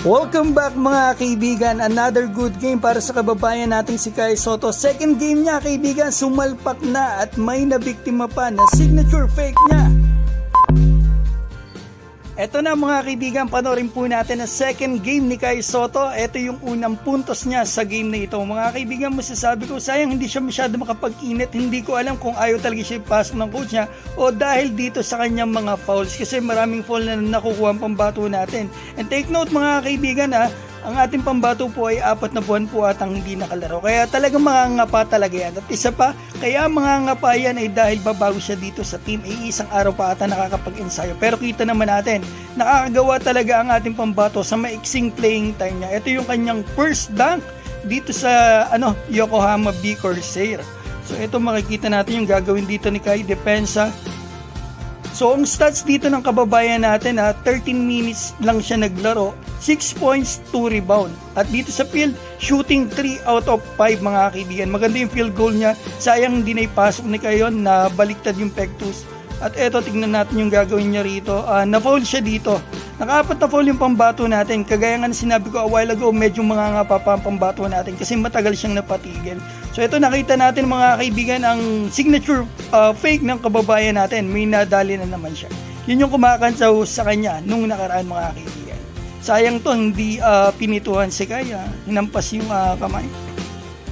Welcome back mga kaibigan, another good game para sa kababayan nating si Kai Sotto. Second game niya kaibigan, sumalpak na at may nabiktima pa na signature fake niya. Eto na mga kaibigan, panoorin po natin ang second game ni Kai Sotto. Ito yung unang puntos niya sa game na ito. Mga kaibigan, masasabi ko sayang hindi siya masyado makapag-init. Hindi ko alam kung ayaw talaga siya ipasok ng coach niya o dahil dito sa kanyang mga fouls. Kasi maraming foul na nakukuha ang pambato natin. And take note mga kaibigan ang ating pambato po ay 4 na buwan po atang hindi nakalaro. Kaya talagang mangangapa talaga yan. At isa pa, kaya mangangapa yan ay dahil babago siya dito sa team. Ay isang araw pa ata nakakapag-ensayo. Pero kita naman natin, nakakagawa talaga ang ating pambato sa maiksing playing time niya. Ito yung kanyang first dunk dito sa Yokohama B Corsair. So ito makikita natin yung gagawin dito ni Kai, depensa. So ang stats dito ng kababayan natin 13 minutes lang siya naglaro, 6 points, 2 rebound. At dito sa field, shooting 3 out of 5 mga kaibigan. Maganda yung field goal niya. Sayang hindi na ipasok ni Kayon na baliktad yung pectus. At eto, tignan natin yung gagawin niya rito. Na-foul siya dito. Naka-4 na foul yung pambato natin. Kagaya nga na sinabi ko a while ago, medyo mangangapa pa ang pambato natin kasi matagal siyang napatigil. So ito nakita natin mga kaibigan ang signature fake ng kababayan natin. May nadali na naman siya. Yun yung kumakansaw sa kanya nung nakaraan mga kaibigan. Sayang to, hindi pinituhan si Kaya. Hinampas yung kamay.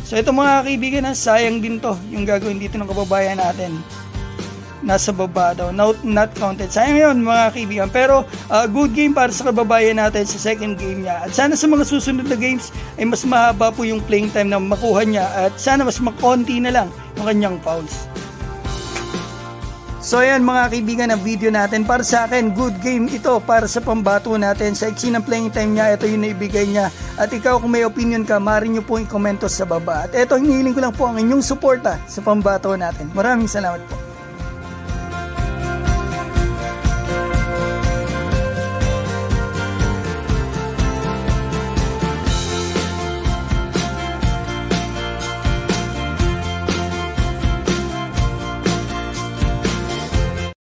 So ito mga kaibigan, sayang din to yung gagawin dito ng kababayan natin. Nasa baba daw, not counted. Sayang yun mga kaibigan, pero good game para sa kababayan natin sa second game niya. At sana sa mga susunod na games ay mas mahaba po yung playing time na makuha niya at sana mas makonti na lang yung kanyang fouls. So ayan mga kaibigan, ang video natin para sa akin, good game ito para sa pambato natin. Sa iksi ng playing time niya, ito yung naibigay niya. At ikaw kung may opinion ka, maaari nyo po i-komento sa baba. At ito, hinihiling ko lang po ang inyong suporta sa pambato natin. Maraming salamat po.